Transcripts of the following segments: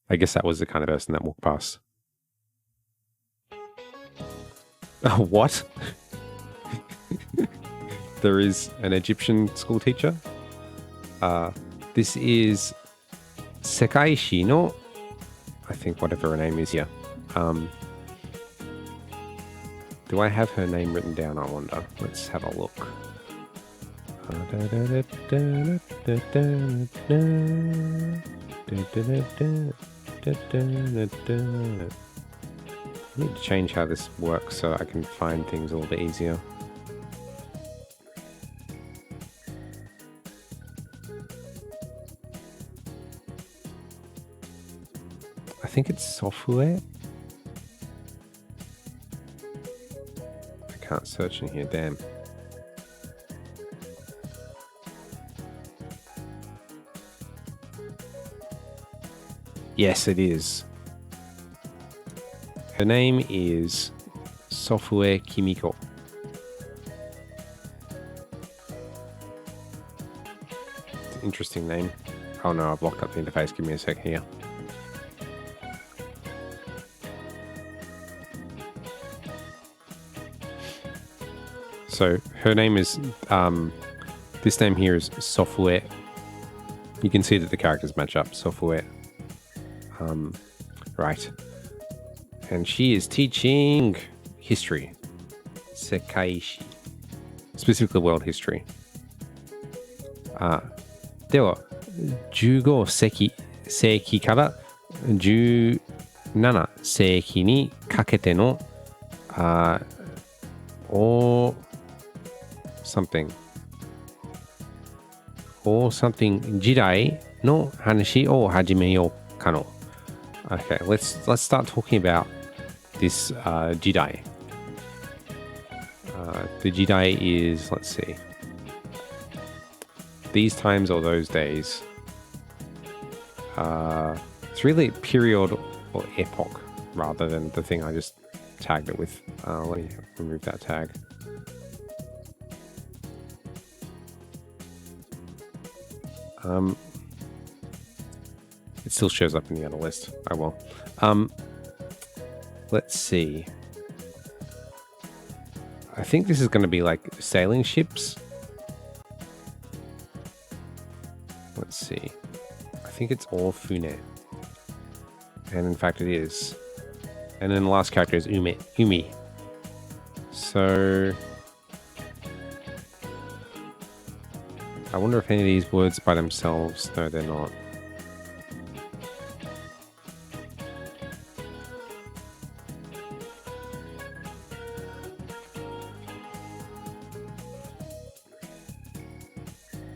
I guess that was the kind of person that walked past. What? There is an Egyptian school teacher. This is Sekaishi no, I think whatever her name is here. Do I have her name written down, I wonder? Let's have a look. I need to change how this works so I can find things a little bit easier. I think it's software. I can't search in here, damn. Yes, it is. Her name is Software Kimiko. It's an interesting name. Oh no, I've locked up the interface. Give me a sec here. So her name is, this name here is Software. You can see that the characters match up. Software. Right. And she is teaching history. Sekaishi. Specifically world history. では、15世紀から17世紀にかけてのsomething 時代の話を始めようかの。Okay, let's start talking about this jidai. The jidai is, let's see, these times or those days. It's really period or epoch rather than the thing I just tagged it with. Let me remove that tag. It still shows up in the other list. Oh well. Let's see. I think this is going to be like sailing ships. Let's see. I think it's all Fune. And in fact it is. And then the last character is Umi. So I wonder if any of these words by themselves, no they're not.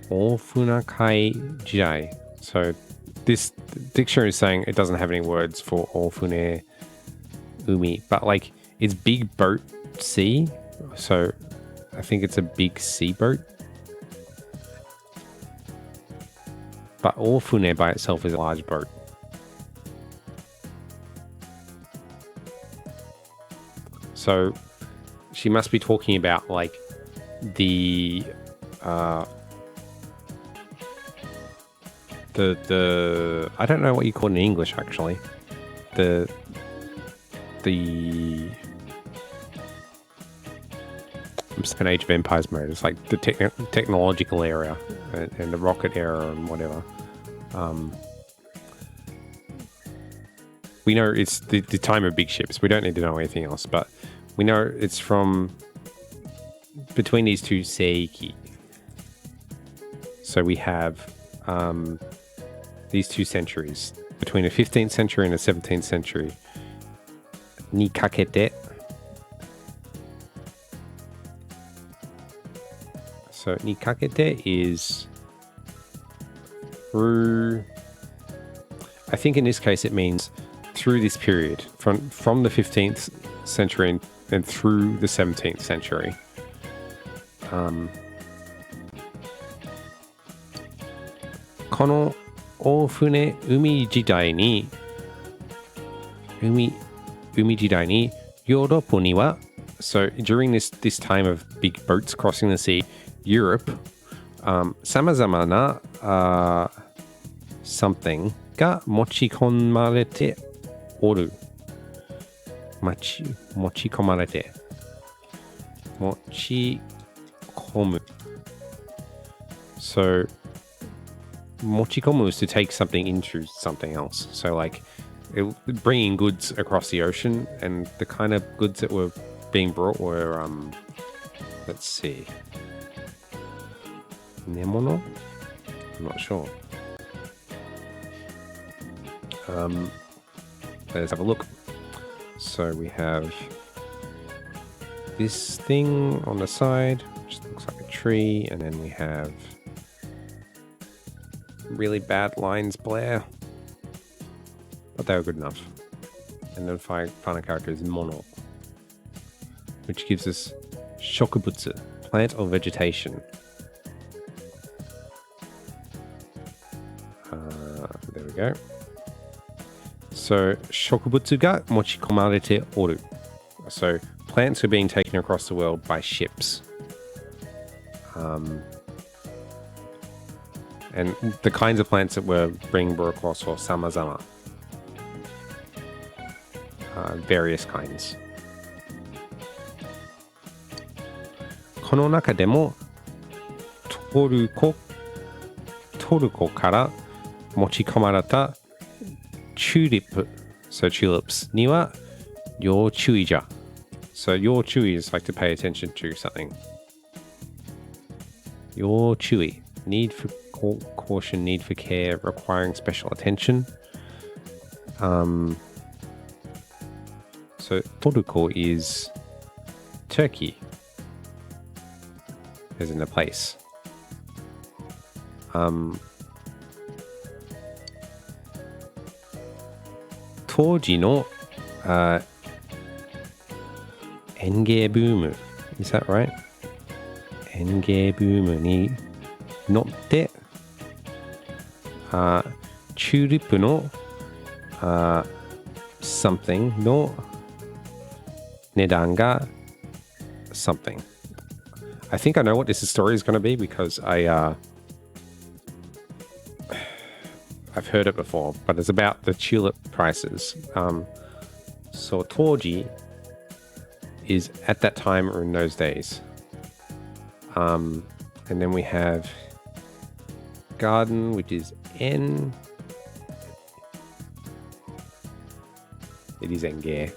Ofunakai Jidai. So this dictionary is saying it doesn't have any words for Ofune Umi, but like it's big boat sea, so I think it's a big sea boat. But Ofune by itself is a large boat. So she must be talking about like the I don't know what you call it in English actually. The I'm stuck in Age of Empires mode. It's like the technological era and the rocket era and whatever. We know it's the time of big ships. We don't need to know anything else, but we know it's from between these two seiki. So we have these two centuries, between the 15th century and the 17th century. Ni kakete. So ni kakete is through, I think in this case it means through this period, from the 15th century and through the 17th century. Kono Ofune Umi Jidai ni Umi Jidai ni Yorupu ni wa, so during this time of big boats crossing the sea, Europe, samazama na something が持ち込まれておる。持ち込まれて。持ち込む。So, 持ち込む is to take something into something else. So, like, bringing goods across the ocean, and the kind of goods that were being brought were, let's see. 寝物? I'm not sure. Let's have a look. So we have this thing on the side, which looks like a tree, and then we have really bad lines, Blair, but they were good enough. And then final character is mono, which gives us shokubutsu, plant or vegetation. There we go. So, 植物が持ち込まれておる. So, plants are being taken across the world by ships. And the kinds of plants that were being brought across were samazama. Various kinds. この中でもトルコから持ち込まれたチューリップ so tulips には要注意じゃ so 要注意 is like to pay attention to something 要注意 need for caution, need for care, requiring special attention. So Toruko is Turkey, as in a place. 当時の、園芸ブーム Is that right? 園芸ブームに乗ってチューリップのsomething の値段が something. I think I know what this story is going to be because I've heard it before, but it's about the tulip prices. So Toji is at that time or in those days. And then we have garden, which is N. It is Enge.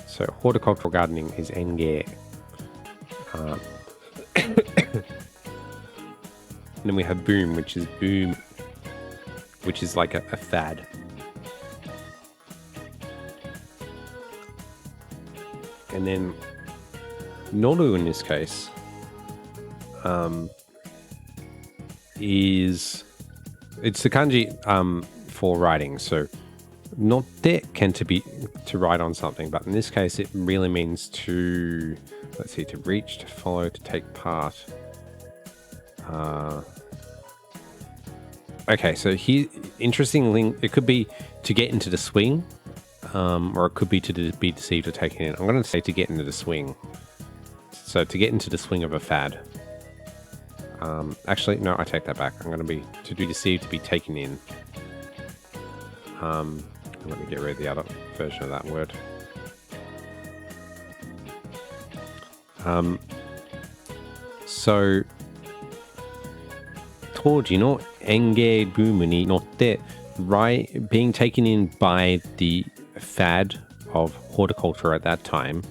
So horticultural gardening is Enge. And then we have boom, which is boom, which is like a fad. And then Noru in this case it's the kanji for writing. So notte can to write on something, but in this case it really means to, let's see, to reach, to follow, to take part. Okay, so here, interestingly, it could be to get into the swing, or it could be to be deceived or taken in. I'm going to say to get into the swing. So to get into the swing of a fad. Actually, no, I take that back. I'm going to be deceived, to be taken in. Let me get rid of the other version of that word. So 当時の園芸ブームに乗って being taken in by the fad of horticulture at that time,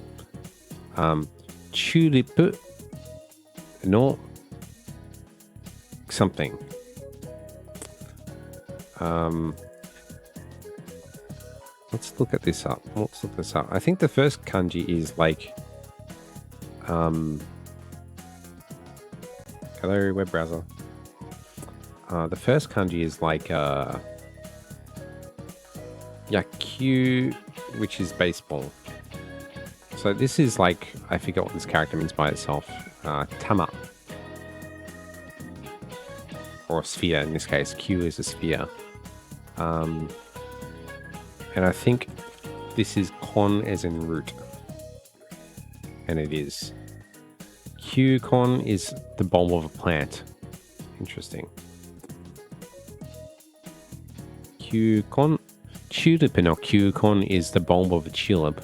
チューリップの something. Let's look this up. I think the first kanji is like hello web browser. The first kanji is like yakyu, which is baseball. So this is like, I forget what this character means by itself. Tama. Or a sphere in this case. Q is a sphere. And I think this is kon as in root. And it is. Q kon is the bulb of a plant. Interesting. 球根 Tulip no kyukon is the bulb of a tulip.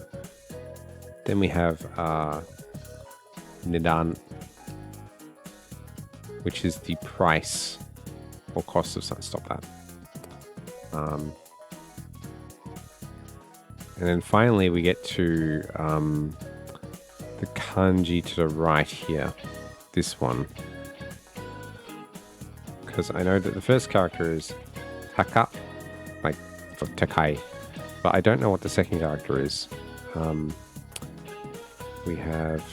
Then we have Nidan, which is the price or cost of something. Stop that. And then finally we get to the kanji to the right here. This one. Because I know that the first character is Taka, like for Takai, but I don't know what the second character is. We have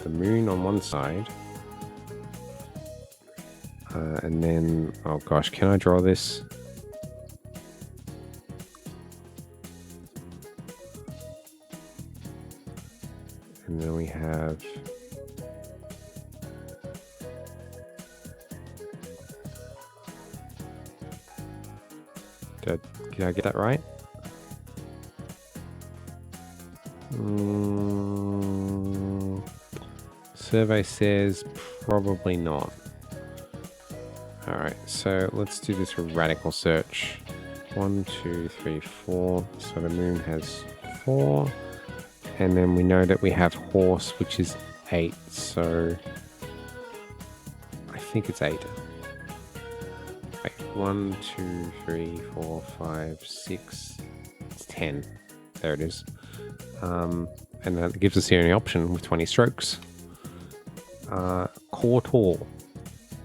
the moon on one side. And then, oh gosh, can I draw this? And then we have... Did I get that right? Survey says probably not. Alright, so let's do this radical search. 1, 2, 3, 4. So the moon has 4. And then we know that we have horse, which is 8. So I think it's 8. Wait, 1, 2, 3, 4, 5, 6. It's 10. There it is. And that gives us the only option with 20 strokes. Koto.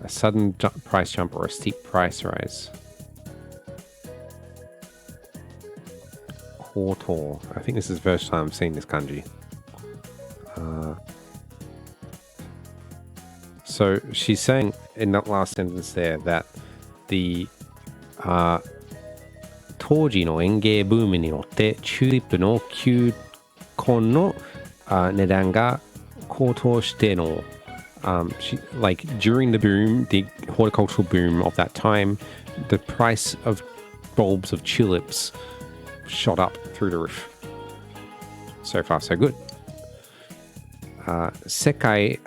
A sudden price jump or a steep price rise. Koto. I think this is the first time I'm seeing this kanji. So she's saying in that last sentence there that the 当時の園芸ブームによってチューリップの球根の値段が高騰しての like during the boom, the horticultural boom of that time, the price of bulbs of tulips shot up through the roof. So far, so good. 世界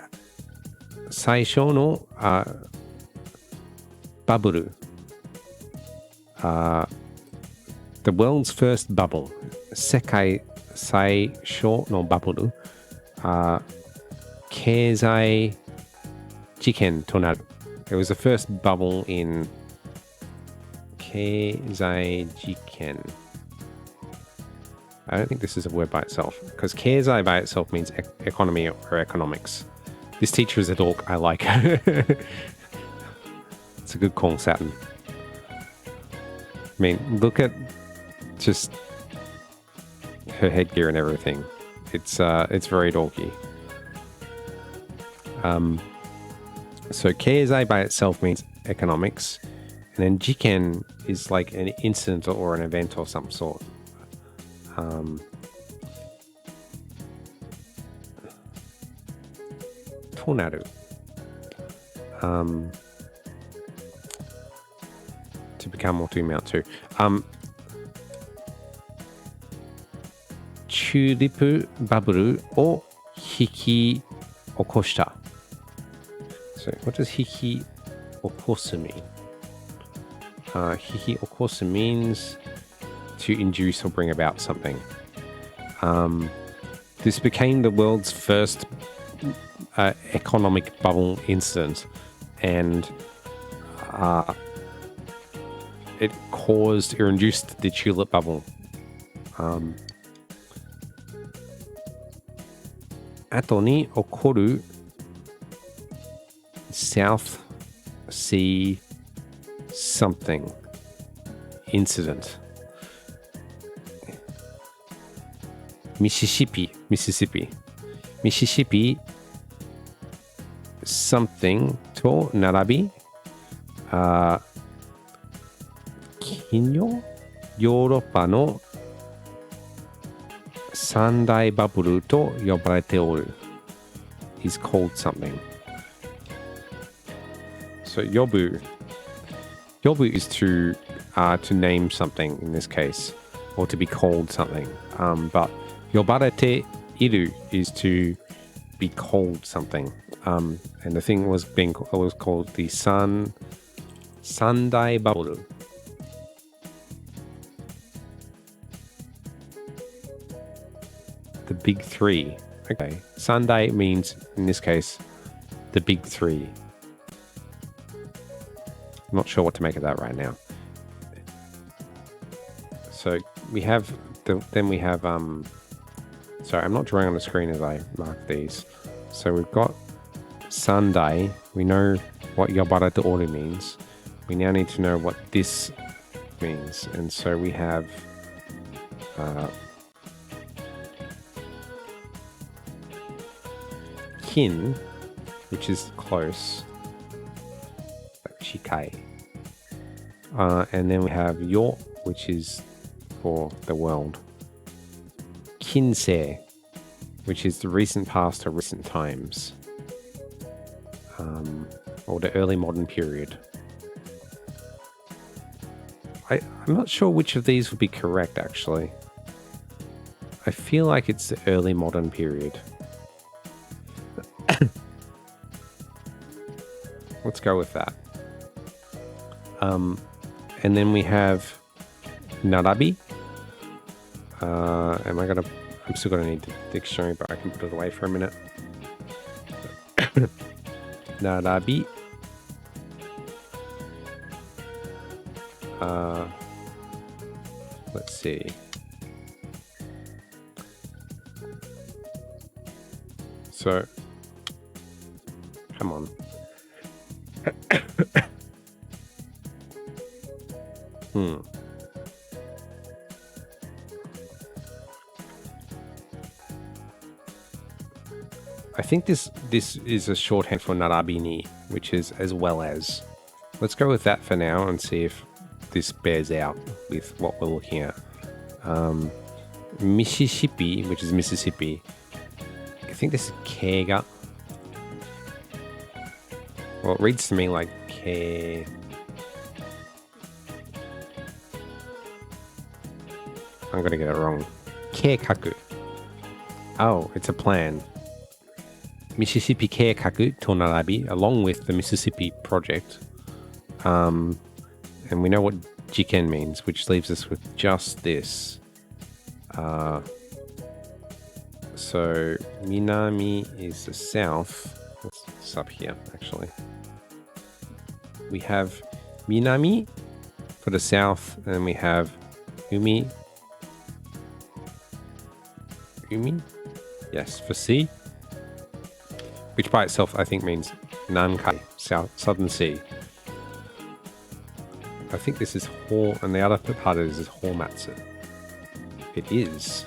最初のバブル the world's first bubble 世界最初のバブル経済事件となる It was the first bubble in 経済事件 I don't think this is a word by itself because 経済 by itself means economy or economics. This teacher is a dork. I like her. It's a good call, Saturn. I mean, look at just her headgear and everything. It's very dorky. So keizai by itself means economics, and then jiken is like an incident or an event or some sort. Tonaru. To become or to amount to. チューリップバブルを引き起こした。So, what does 引き起こす mean? 引き起こす means to induce or bring about something. This became the world's first economic bubble incident, and it caused or induced the tulip bubble. 後に起こる South Sea something incident. Mississippi something と並び近世ヨーロッパの三大バブルと呼ばれておる is called something. So 呼ぶ is to name something in this case, or to be called something. But 呼ばれている is to be called something. And the thing was called the Sandai Bubble. The big three. Okay. Sunday means, in this case, the big three. I'm not sure what to make of that right now. So we have, then we have, sorry, I'm not drawing on the screen as I mark these. So we've got Sunday. We know what yabara to ori means. We now need to know what this means. And so we have kin, which is close. Shikai. And then we have yo, which is for the world. Kinsei, which is the recent past or recent times. Or the early modern period. I'm not sure which of these would be correct, actually. I feel like it's the early modern period. Let's go with that. And then we have narabi. I'm still gonna need the dictionary, but I can put it away for a minute. Narabi. Let's see. So, come on. I think this is a shorthand for narabini, which is as well as. Let's go with that for now and see if this bears out with what we're looking at. Mississippi, which is Mississippi. I think this is kega. Well, it reads to me like ke. I'm gonna get it wrong. Keikaku. Oh, it's a plan. Mississippi Keikaku to narabi, along with the Mississippi Project. And we know what jiken means, which leaves us with just this. So Minami is the south. It's up here, actually. We have Minami for the south, and we have Umi. Umi? Yes, for sea. Which by itself, I think, means Nankai, southern sea. I think this is Hor, and the other part of it is Hormatsu. It is.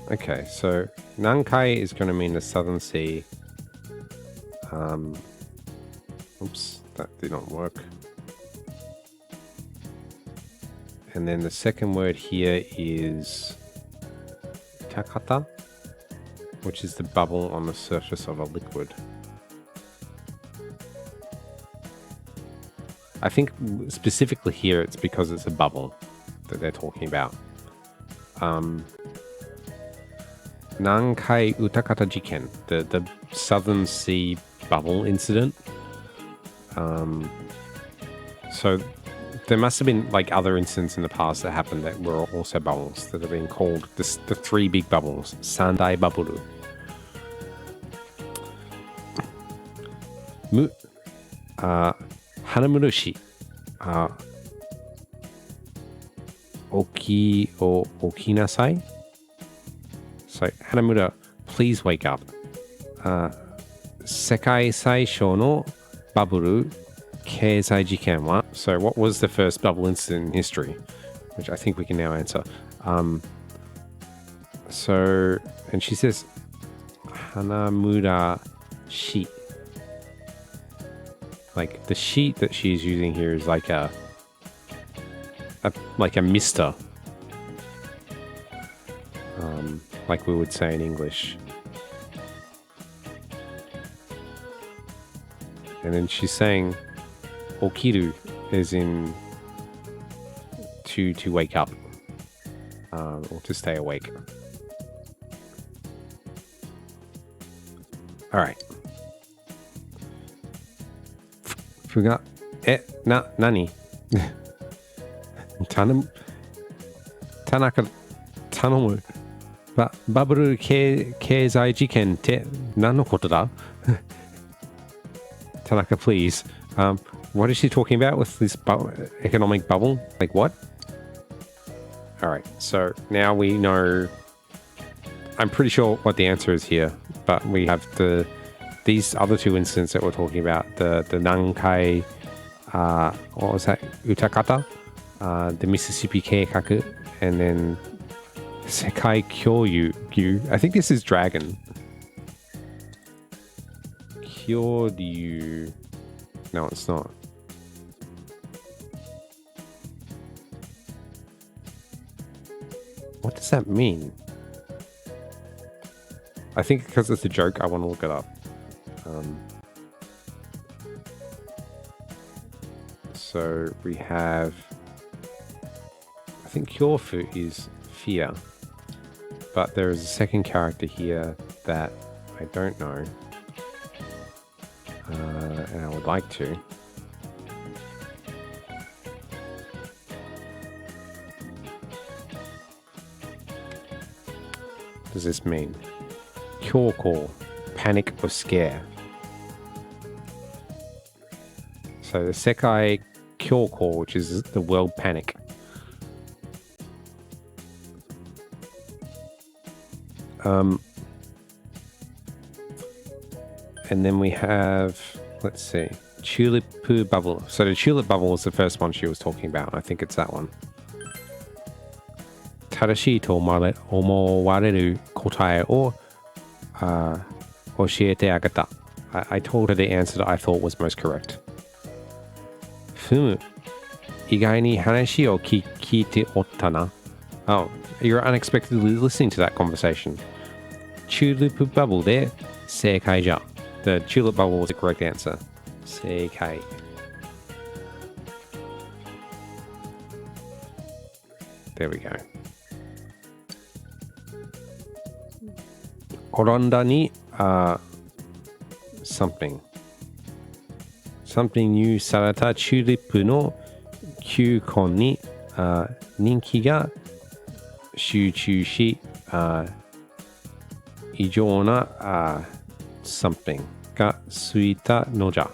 Okay, so Nankai is going to mean the southern sea. Oops, that did not work. And then the second word here is takata, which is the bubble on the surface of a liquid. I think specifically here it's because it's a bubble that they're talking about. Nankai Utakata Jiken, the Southern Sea bubble incident. So there must have been like other incidents in the past that happened that were also bubbles that have been called the three big bubbles, Sandai Baburu. Hanamurushi. Okinasai. So, Hanamura, please wake up. Sekai Saisho no Baburu Keizai Jiken wa. So, what was the first bubble incident in history? Which I think we can now answer. So, and she says, Hanamura sheet. Like, the sheet that she's using here is like a mister. Like we would say in English. And then she's saying okiru is in to wake up, or to stay awake. All right. Fuga 何田中、頼む。バブル経済事件って何のことだ田中, please. What is she talking about with this economic bubble? Like what? Alright, so now we know. I'm pretty sure what the answer is here, but we have these other two incidents that we're talking about. The Nankai, what was that? Utakata, the Mississippi Keikaku, and then Sekai Kyoryu. I think this is Dragon. Kyoryu. No, it's not. What does that mean? I think because it's a joke, I want to look it up. So we have, I think Kyofu is fear, but there is a second character here that I don't know, and I would like to. What does this mean? Kyoko, panic or scare. So the Sekai Kyoko, which is the world panic. And then we have, let's see, Tulip Bubble. So the Tulip Bubble was the first one she was talking about. I think it's that one. 正しいと思われる答えを教えてあげた. I told her the answer that I thought was most correct. ふむ。意外に話を聞いておったな. Oh, you're unexpectedly listening to that conversation. Tulip Bubble で正解じゃ. The Tulip Bubble was the correct answer. 正解. There we go. オランダにsomething にされたチューリップの球根に人気が集中し異常なsomething がついたのじゃ.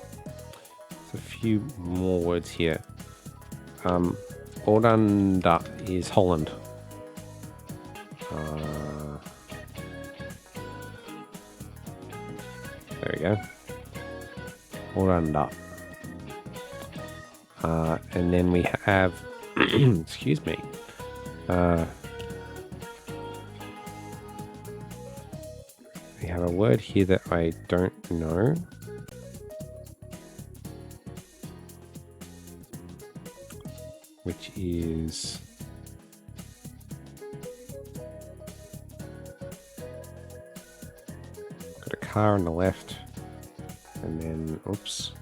A few more words here. Oranda is Holland. There we go. Oranda. And then we have, excuse me. We have a word here that I don't know. Which is got a car on the left, and then oops.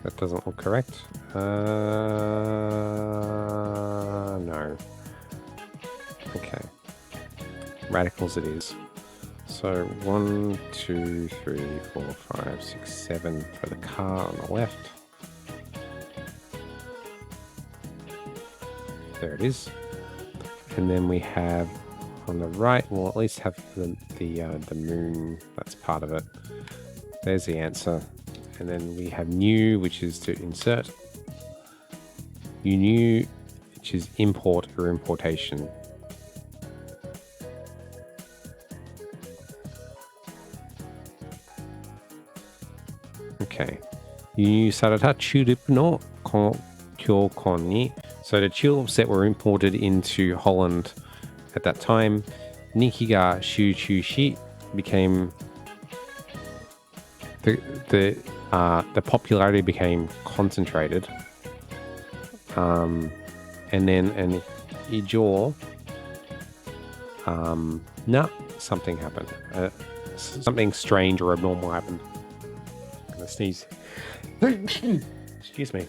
That doesn't look correct. No. Okay. Radicals it is. So 1, 2, 3, 4, 5, 6, 7 for the car on the left. There it is. And then we have on the right, we'll at least have the moon, that's part of it. There's the answer. And then we have new, which is to insert. New, which is import or importation. Okay. 輸入されたチューリップの球根に So the tulips that were imported into Holland at that time, 人気が集中し became the popularity became concentrated. And then an 異常 something happened. Something strange or abnormal happened. I'm gonna sneeze. Excuse me.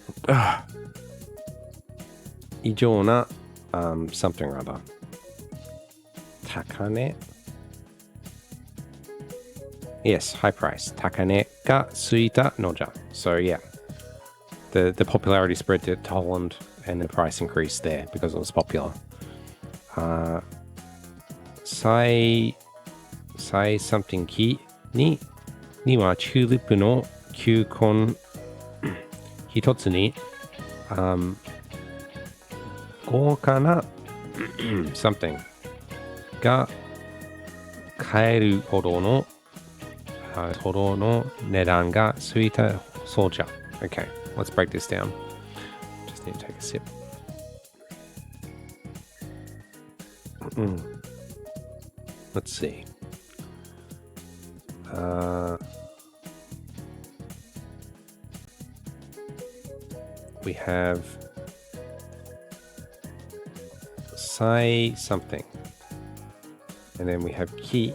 異常な、something or other. 高値 Yes, high price. 高値がついたのじゃ. So yeah, the popularity spread to Holland and the price increased there because it was popular. Say something にはチューリップの球根一つに、豪華なsomething が買えるほどの値段がついたそうじゃ. Okay, let's break this down. Just need to take a sip. Let's see. We have say something. And then we have key.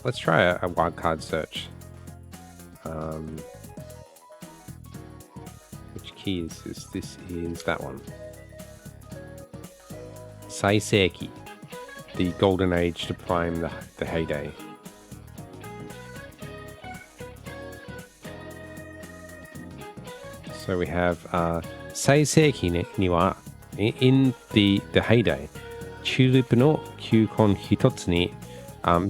Let's try a wildcard search. Which key is this? This is that one. Saiseki. The golden age to prime the heyday. So we have Saiseki ni wa in the heyday. Tulip no kyukon hitotsu ni,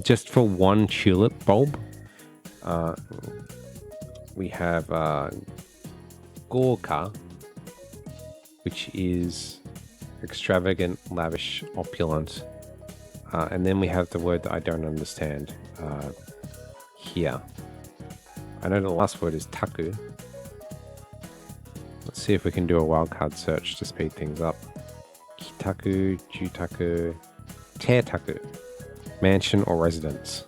just for one tulip bulb. We have Gorka, which is extravagant, lavish, opulent. And then we have the word that I don't understand here. I know the last word is taku. Let's see if we can do a wildcard search to speed things up. Kitaku, jutaku, teitaku. Mansion or residence.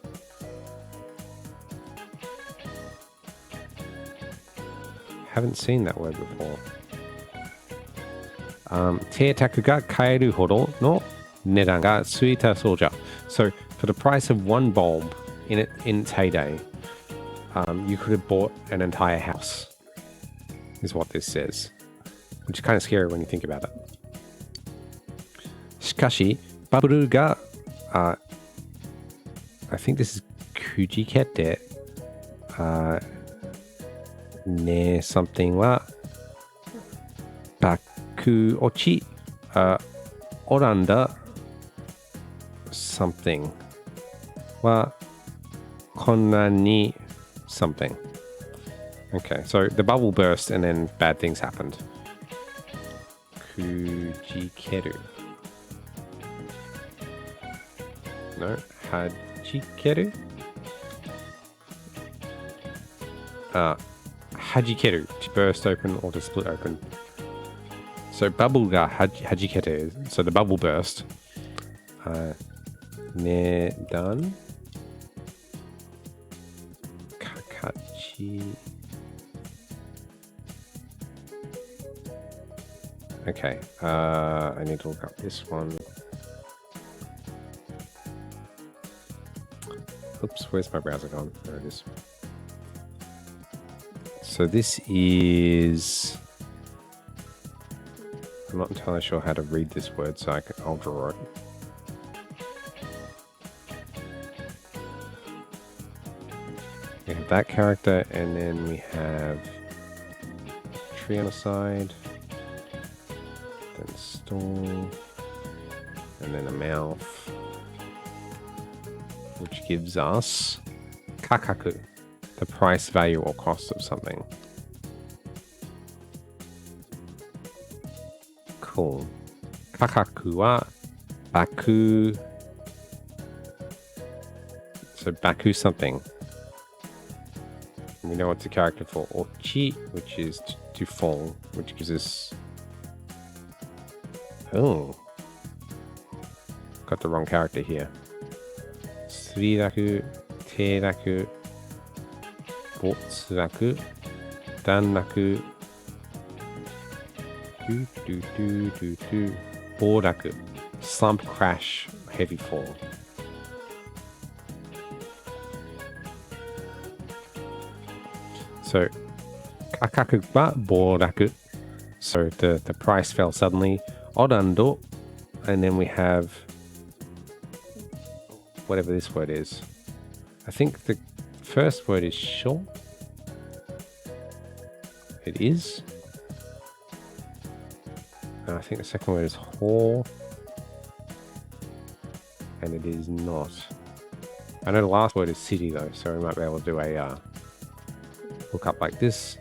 Haven't seen that word before. Teitaku ga kaeru hodo no nedan ga tsuita soja. So for the price of one bulb in its heyday, you could have bought an entire house, is what this says. Which is kind of scary when you think about it. Shikashi, baburu ga, I think this is kujikete, ne something wa, baku ochi, oranda something wa, konna ni something. Okay, so the bubble burst and then bad things happened. Kujikeru. No, hajikeru? Hajikeru, to burst open or to split open. So bubble ga hajikeru, so the bubble burst. Nedan. Kakachi. Okay, I need to look up this one. Oops, where's my browser gone? There it is. So this is... I'm not entirely sure how to read this word, so I'll draw it. We have that character, and then we have a tree on the side, then stall, and then a mouth, which gives us kakaku, the price, value, or cost of something. Cool. Kakaku wa baku. So baku something. We know what's a character for ochi, which is to fall, which gives us... Oh. Got the wrong character here. Suridaku, teiraku, botsuraku, danraku, boraku, slump, crash, heavy fall. So, kakaku wa boraku. So the price fell suddenly. Orando, and then we have whatever this word is. I think the first word is short. It is. And I think the second word is whore. And it is not. I know the last word is city though, so we might be able to do a look up like this.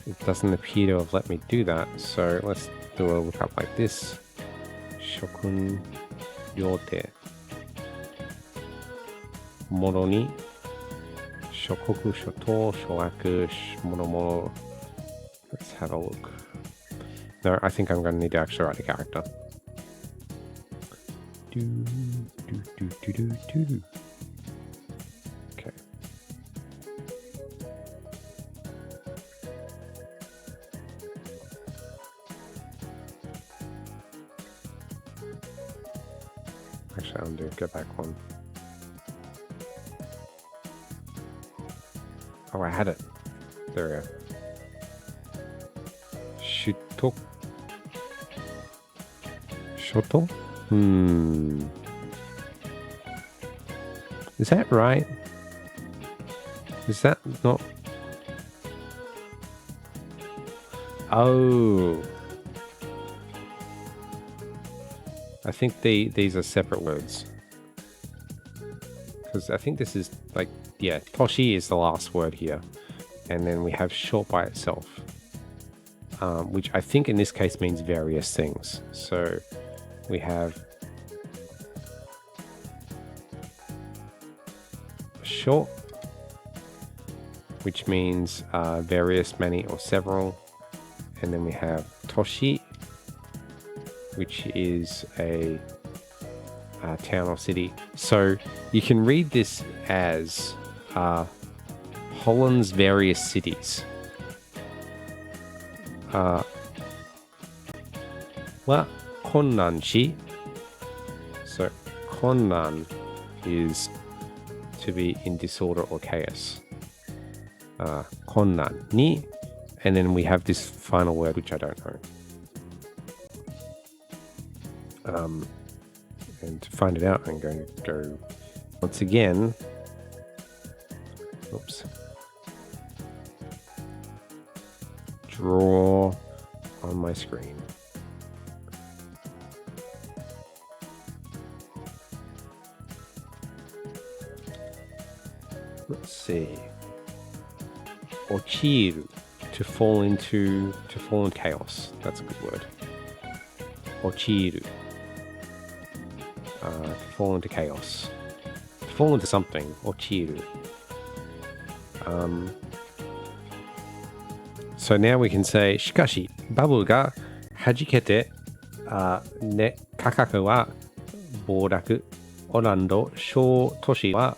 It doesn't appear to have let me do that, so let's do a look up like this. Shokun yote. Moro ni shokoku shoto shogaku mono. Let's have a look. No, I think I'm going to need to actually write a character. Okay. Actually, undo, go back one. Oh, I had it. There we go. Shoto? Is that right? Is that not? Oh. I think these are separate words. Because I think this is like, yeah, Toshi is the last word here. And then we have short by itself. Which I think in this case means various things. So we have short, which means various, many, or several. And then we have Toshi, which is a town or city. So you can read this as Holland's various cities. Wa konnan shi. So konnan is to be in disorder or chaos. Konnan ni, and then we have this final word which I don't know. And to find it out, I'm going to go once again. Oops. Draw on my screen. Let's see. Ochiru, to fall in chaos. That's a good word. Ochiru. To fall into chaos. To fall into something. Ochiru. So now we can say, しかし、バブルが弾けて、ね、価格は暴落。オランド小都市は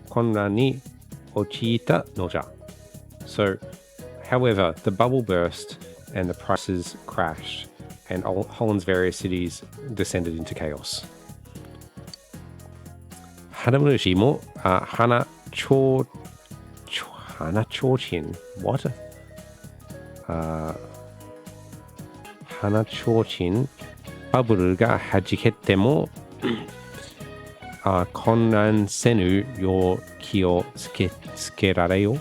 混乱に陥ったのじゃ。So, however, the bubble burst and the prices crashed, and Holland's various cities descended into chaos. 花虫も花ちょうちん What? 花ちょうちんバブルが弾けても混乱せぬよう気をつけられよ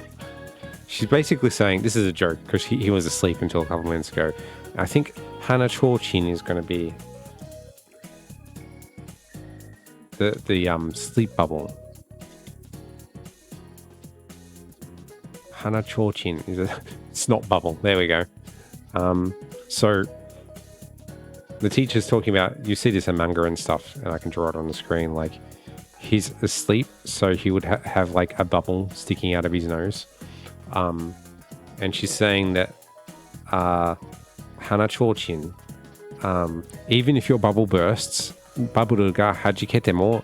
She's basically saying, this is a joke because he was asleep until a couple minutes ago. I think Hana Chorchin is going to be the sleep bubble. Hana Chorchin is a snot bubble. There we go. So the teacher's talking about, you see this in manga and stuff, and I can draw it on the screen, like he's asleep, so he would have like a bubble sticking out of his nose. And she's saying that Hana Chorchin, even if your bubble bursts, bubble ga hajikete mo,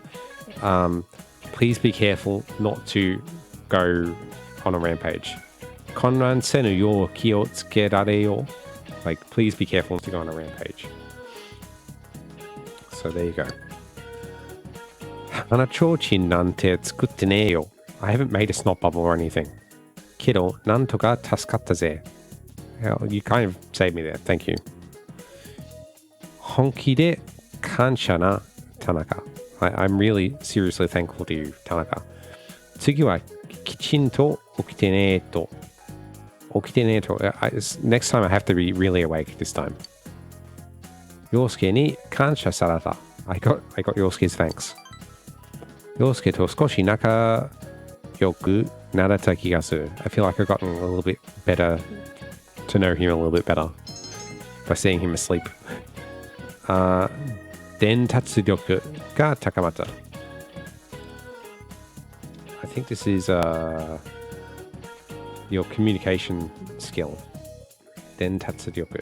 please be careful not to go on a rampage. Konran senu yo ki o tsukerare yo. Like, please be careful to go on a rampage. So there you go. Hana Chorchin nante tsukutte ne yo. I haven't made a snot bubble or anything. Kiddo, nanto ga tasukatta ze. You kind of saved me there. Thank you. Honki de kansha na Tanaka. I'm really seriously thankful to you, Tanaka. 次はきちんと起きてねと。起きてねと。Next time I have to be really awake this time. 陽介に感謝された。I got Yosuke's thanks. 陽介と少し仲良くなれた気がする。I feel like I've gotten a little bit better to know him a little bit better by seeing him asleep. 伝達力が高まった。I think this is your communication skill. 伝達力。